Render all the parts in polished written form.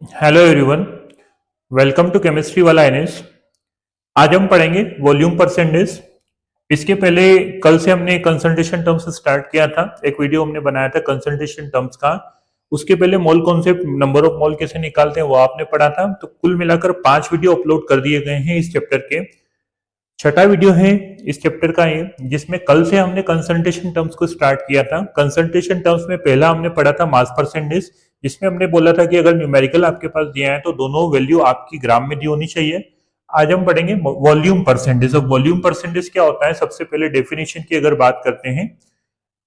Hello everyone, welcome to chemistry वाला NS. आज हम पढ़ेंगे वॉल्यूम परसेंटेज। इसके पहले कल से हमने कंसंट्रेशन टर्म्स से स्टार्ट किया था। एक वीडियो हमने बनाया था कंसंट्रेशन टर्म्स का। उसके पहले mole concept, number of mole कैसे निकालते हैं वो आपने पढ़ा था। तो कुल मिलाकर 5 वीडियो अपलोड कर दिए गए हैं इस चैप्टर के। छठा वीडियो है इस चैप्टर का ये, जिसमें कल से हमने कंसंट्रेशन टर्म्स को स्टार्ट किया था। कंसंट्रेशन टर्म्स में पहला हमने पढ़ा था मास परसेंटेज, जिसमें हमने बोला था कि अगर न्यूमेरिकल आपके पास दिया है तो दोनों वैल्यू आपकी ग्राम में दी होनी चाहिए। आज हम पढ़ेंगे वॉल्यूम परसेंटेज। अब वॉल्यूम परसेंटेज क्या होता है, सबसे पहले डेफिनेशन की अगर बात करते हैं,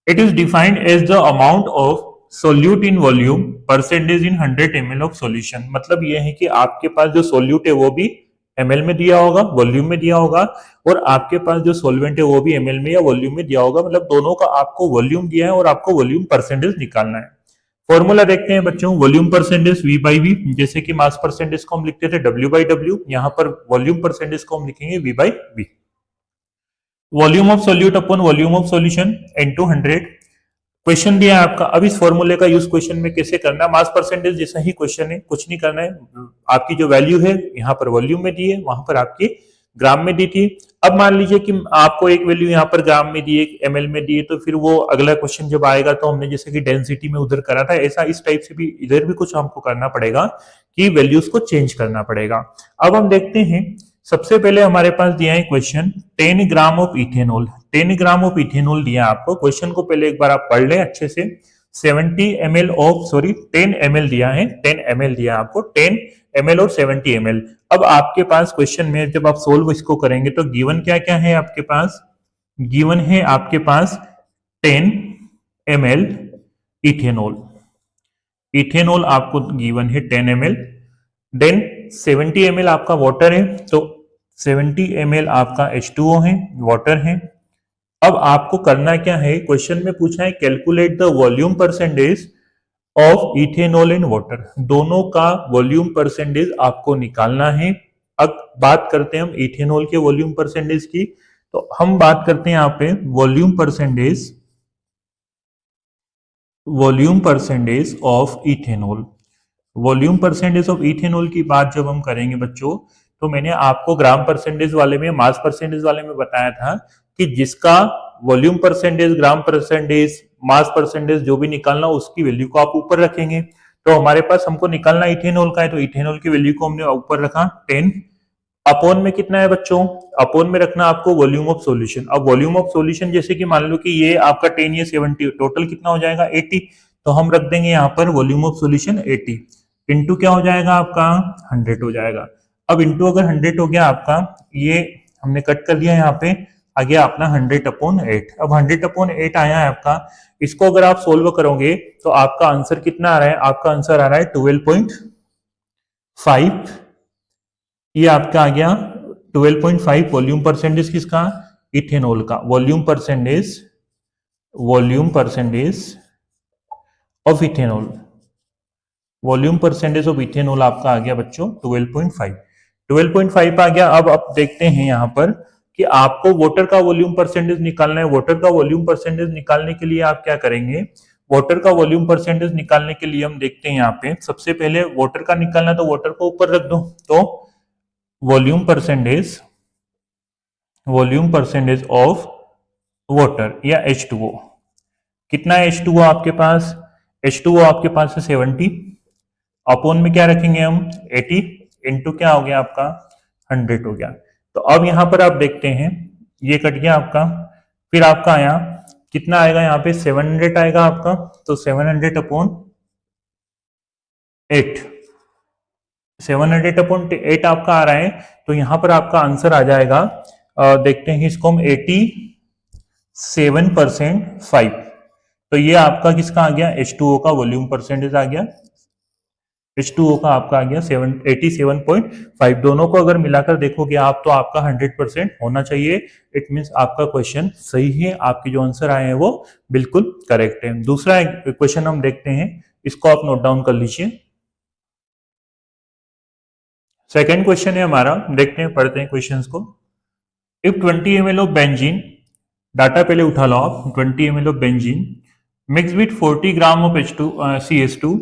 it is defined as the amount of solute in volume percentage in 100 ml of solution. मतलब यह है कि आपके पास जो सोल्यूट है वो भी ml में दिया होगा, वॉल्यूम में दिया होगा, और आपके पास जो सॉल्वेंट है वो भी ml में या वॉल्यूम में दिया होगा। मतलब दोनों का आपको वॉल्यूम दिया है और आपको वॉल्यूम परसेंटेज निकालना है। फॉर्मूला देखते हैं बच्चों, volume percentage V by V। जैसे कि मास परसेंटेज को हम लिखते थे W by W, यहाँ पर वॉल्यूम परसेंटेज को हम लिखेंगे V by V। Volume of solute upon volume of solution into 100। Question दिया है आपका। अब इस फॉर्मूले का यूज क्वेश्चन में कैसे करना है, मास परसेंटेज जैसा ही क्वेश्चन है, कुछ नहीं करना है। आपकी जो वैल्यू है यहाँ पर वॉल्यूम में दी है, वहां पर आपकी ग्राम में दी थी। अब मान लीजिए कि आपको एक वैल्यू यहाँ पर ग्राम में दी है, एक ml में दी है, तो फिर वो अगला क्वेश्चन जब आएगा तो हमने जैसे कि डेंसिटी में उधर करा था, ऐसा इस टाइप से भी इधर भी कुछ हमको करना पड़ेगा कि वैल्यूज को चेंज करना पड़ेगा। अब हम देखते हैं, सबसे पहले हमारे पास दिया है question 10 gram of ethanol. 10 gram of ethanol दिया आपको। क्वेश्चन को पहले एक बार आप पढ़ लें अच्छे से। 70 ml ऑफ 10 ml दिया है, 10 ml दिया आपको, 10 ml और 70 ml। अब आपके पास क्वेश्चन में जब आप सोल्व इसको करेंगे तो गिवन क्या क्या है आपके पास, गिवन है आपके पास 10 ml इथेनॉल। इथेनॉल आपको गिवन है 10 ml, देन 70 ml आपका वाटर है, तो 70 ml आपका H2O है, वाटर है। अब आपको करना क्या है, क्वेश्चन में पूछा है calculate the volume percentage of ethanol in water. दोनों का वॉल्यूम परसेंटेज आपको निकालना है। अब बात करते हैं हम इथेनॉल के वॉल्यूम परसेंटेज की, तो हम बात करते हैं यहाँ पे volume percentage of ethanol. Volume percentage of ethanol की बात जब हम करेंगे बच्चों, तो मैंने आपको ग्राम परसेंटेज वाले में, मास परसेंटेज वाले में बताया था कि जिसका volume percentage, gram percentage, mass percentage जो भी निकालना उसकी वैल्यू को आप ऊपर रखेंगे। तो हमारे पास हमको निकालना इथेनॉल का है, तो इथेनॉल की वैल्यू को हमने ऊपर रखा 10। अपोन में कितना है बच्चों, अपोन में रखना आपको वॉल्यूम ऑफ सॉल्यूशन। अब वॉल्यूम ऑफ सॉल्यूशन जैसे कि मान लो कि ये आपका 10, ये 70, टोटल कितना हो जाएगा 80, तो हम रख देंगे यहाँ पर वॉल्यूम ऑफ सॉल्यूशन 80 इंटू क्या हो जाएगा आपका 100 हो जाएगा। अब इंटू अगर 100 हो गया आपका, ये हमने कट कर दिया, यहाँ पे आ गया अपना 100/8। अब 100/8 आया है आपका। इसको अगर आप सोल्व करोगे तो आपका आंसर कितना आ रहा है, आपका आंसर आ रहा है 12.5। ये आपका आ गया 12.5 वॉल्यूम परसेंटेज किसका, इथेनॉल का। Volume percentage of ethanol, volume percentage of ethanol आपका आ गया बच्चों 12.5। 12.5 आ गया। अब आप देखते हैं यहाँ पर कि आपको वाटर का वॉल्यूम परसेंटेज निकालना है। वाटर का वॉल्यूम परसेंटेज निकालने के लिए आप क्या करेंगे, वाटर का वॉल्यूम परसेंटेज निकालने के लिए हम देखते हैं यहाँ पे, सबसे पहले वाटर का निकालना, तो वाटर को ऊपर रख दो। तो वॉल्यूम परसेंटेज ऑफ वाटर या H2O, कितना है H2O आपके पास, H2O आपके पास है 70। अपॉन में क्या रखेंगे हम 80 इंटू क्या हो गया आपका 100 हो गया। तो अब यहां पर आप देखते हैं, ये कट गया आपका, फिर आपका आया कितना आएगा यहाँ पे 700 आएगा आपका। तो 700/8, 700/8 आपका आ रहा है। तो यहां पर आपका आंसर आ जाएगा, देखते हैं इसको हम, 87%। तो ये आपका किसका आ गया, H2O का वॉल्यूम परसेंटेज आ गया। H2O का आपका आ गया 87.5। दोनों को अगर मिलाकर देखोगे आप तो आपका 100% होना चाहिए। इट मींस आपका क्वेश्चन सही है, आपके जो आंसर आए हैं वो बिल्कुल करेक्ट है। दूसरा क्वेश्चन हम देखते हैं, इसको आप नोट डाउन कर लीजिए। सेकेंड क्वेश्चन है हमारा, देखते हैं, पढ़ते हैं क्वेश्चंस को। If 20 ml of benzene, data पहले उठा लो आप, 20 ml of benzene mix with 40 gram of CH2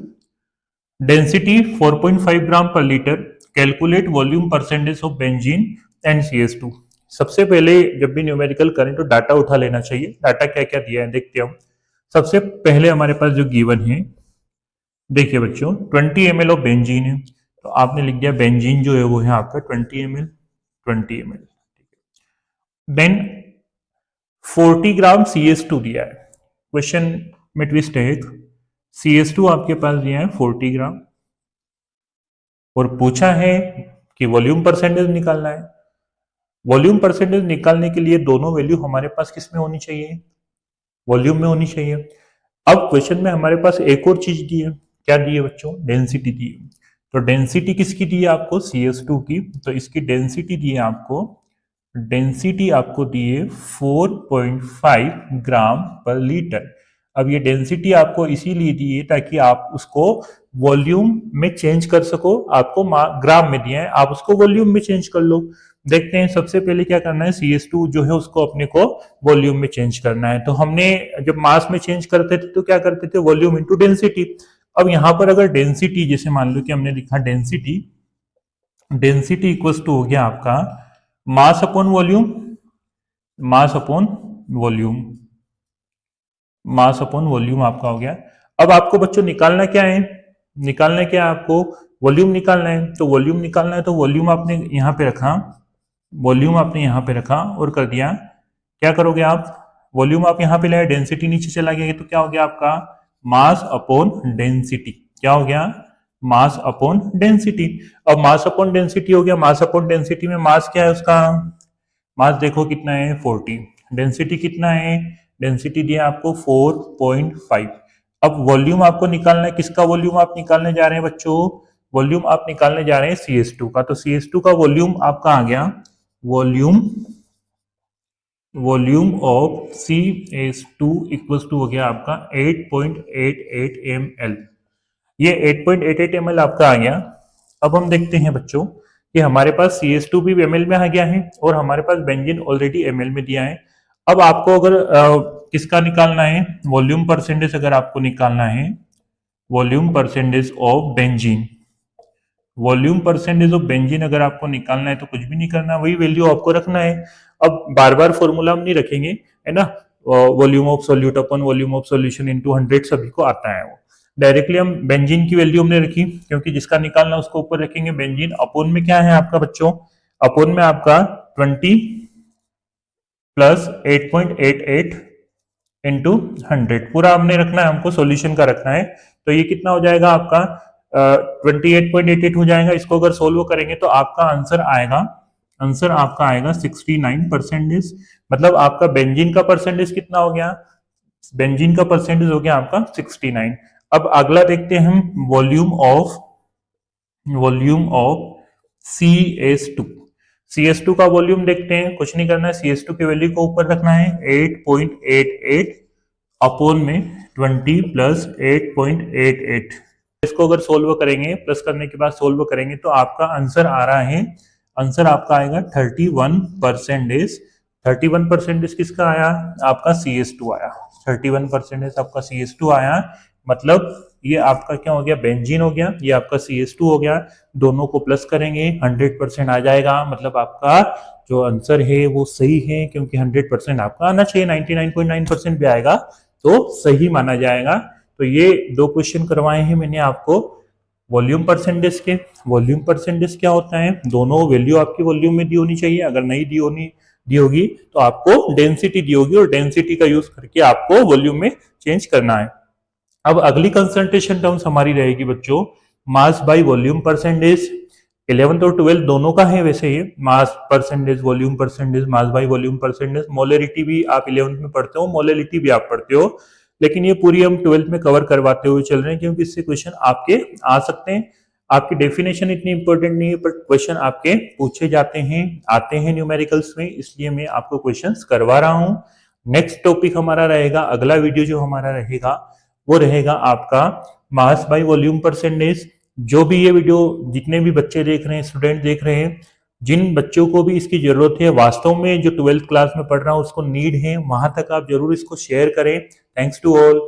density 4.5 ग्राम पर litre, calculate volume percentage of benzene and CS2। सबसे पहले जब भी न्यूमेरिकल करें तो डाटा उठा लेना चाहिए। डाटा क्या क्या दिया है देखते हैं हम। सबसे पहले हमारे पास जो गिवन है, देखिए बच्चों 20 ml ऑफ बेंजीन है, तो आपने लिख दिया बेंजीन जो है वो है आपका 20 ml, 20 ml। देन 40 ग्राम CS2 दिया है। क्वेश्चन में ट्विस्ट है, CS2 आपके पास दिया है 40 ग्राम और पूछा है कि वॉल्यूम परसेंटेज निकालना है। वॉल्यूम परसेंटेज निकालने के लिए दोनों वैल्यू हमारे पास किस में होनी चाहिए, वॉल्यूम में होनी चाहिए। अब क्वेश्चन में हमारे पास एक और चीज दी है, क्या दी है बच्चों, डेंसिटी दी है। तो डेंसिटी किसकी दी है आपको, CS2 की। तो इसकी डेंसिटी दी है आपको, डेंसिटी आपको दी है 4.5 ग्राम पर लीटर। अब ये डेंसिटी आपको इसीलिए दी है ताकि आप उसको वॉल्यूम में चेंज कर सको। आपको ग्राम में दिया है, आप उसको वॉल्यूम में चेंज कर लो। देखते हैं सबसे पहले क्या करना है, CS2 जो है उसको अपने को वॉल्यूम में चेंज करना है। तो हमने जब मास में चेंज करते थे तो क्या करते थे, वॉल्यूम इंटू डेंसिटी। अब यहां पर अगर डेंसिटी, जैसे मान लो कि हमने लिखा डेंसिटी, डेंसिटी इक्वल्स टू हो गया आपका mass upon volume, mass upon volume, mass upon volume आपका हो गया। अब आपको बच्चों निकालना क्या है, निकालना क्या है आपको, वॉल्यूम निकालना है। तो वॉल्यूम निकालना है तो वॉल्यूम आपने यहां पे रखा, वॉल्यूम आपने यहां पे रखा और कर दिया, क्या करोगे आप, वॉल्यूम आप यहां पे लाए, डेंसिटी नीचे चला गया, तो क्या हो गया आपका मास अपॉन डेंसिटी। क्या हो गया, मास अपॉन डेंसिटी। अब मास अपॉन डेंसिटी हो गया, मास अपॉन डेंसिटी में मास क्या है उसका, मास देखो कितना है 40, डेंसिटी कितना है, डेंसिटी दिया आपको 4.5। अब वॉल्यूम आपको निकालना है, किसका वॉल्यूम आप निकालने जा रहे हैं बच्चों, वॉल्यूम आप निकालने जा रहे हैं CS2 का। तो CS2 का वॉल्यूम आपका आ गया, volume, volume of CS2 equals to हो गया आपका 8.88 ml। ये 8.88 ml आपका आ गया। अब हम देखते हैं बच्चों कि हमारे पास CS2 भी ml में आ गया है और हमारे पास बेंजीन ऑलरेडी ml में दिया है। अब आपको अगर किसका निकालना है, वॉल्यूम परसेंटेज अगर आपको निकालना है, volume percentage of benzene, volume percentage of benzene अगर आपको निकालना है तो कुछ भी नहीं करना, वही वैल्यू आपको रखना है। अब बार बार फॉर्मूला हम नहीं रखेंगे, है ना, volume of solute upon volume of solution into 100 सभी को आता है। वो डायरेक्टली हम बेंजीन की वैल्यू हमने रखी, क्योंकि जिसका निकालना उसको ऊपर रखेंगे। बेंजीन अपॉन में क्या है आपका बच्चों, अपॉन में आपका 20 प्लस 8.88 इंटू 100 पूरा हमने रखना है, हमको सॉल्यूशन का रखना है। तो ये कितना हो जाएगा आपका 28.88 हो जाएगा। इसको अगर सोल्व करेंगे तो आपका आंसर आएगा, आंसर आपका आएगा 69%। मतलब आपका बेंजीन का परसेंटेज कितना हो गया, बेंजीन का परसेंटेज हो गया आपका 69। अब अगला देखते हैं हम volume of, volume of CS2। CS2 का वॉल्यूम देखते हैं, कुछ नहीं करना है, CS2 की वैल्यू को ऊपर रखना है 8.88 अपॉन में 20 प्लस 8.88। इसको अगर सोल्व करेंगे, प्लस करने के बाद सोल्व करेंगे तो आपका आंसर आ रहा है, आंसर आपका आएगा 31%। 31% किसका आया, आपका CS2 आया। 31% आपका CS2 आया। मतलब ये आपका क्या हो गया, बेंजीन हो गया, ये आपका CS2 हो गया। दोनों को प्लस करेंगे 100% आ जाएगा। मतलब आपका जो आंसर है वो सही है, क्योंकि 100% आपका आना चाहिए, 99.9% भी आएगा तो सही माना जाएगा। तो ये दो क्वेश्चन करवाए हैं मैंने आपको वॉल्यूम परसेंटेज के। वॉल्यूम परसेंटेज क्या होता है, दोनों वैल्यू आपकी वॉल्यूम में दी होनी चाहिए। अगर नहीं दी होगी तो आपको डेंसिटी दी होगी और डेंसिटी का यूज करके आपको वॉल्यूम में चेंज करना है। अब अगली कंसंट्रेशन टर्म्स हमारी रहेगी बच्चों mass by volume percentage. 11th और 12th दोनों का है वैसे ये, mass percentage, volume percentage, mass by volume percentage. Molarity भी आप 11th में पढ़ते हो, मोलरिटी भी आप पढ़ते हो, लेकिन ये पूरी हम 12th में कवर करवाते हुए चल रहे हैं, क्योंकि इससे क्वेश्चन आपके आ सकते हैं। आपकी डेफिनेशन इतनी इंपॉर्टेंट नहीं है, बट क्वेश्चन आपके पूछे जाते हैं, आते हैं न्यूमेरिकल्स में, इसलिए मैं आपको क्वेश्चंस करवा रहा हूं। नेक्स्ट टॉपिक हमारा रहेगा, अगला वीडियो जो हमारा रहेगा वो रहेगा आपका मास बाय वॉल्यूम परसेंटेज। जो भी ये वीडियो जितने भी बच्चे देख रहे हैं, स्टूडेंट देख रहे हैं, जिन बच्चों को भी इसकी जरूरत है, वास्तव में जो 12th क्लास में पढ़ रहा हूं उसको नीड है, वहां तक आप जरूर इसको शेयर करें। Thanks to all.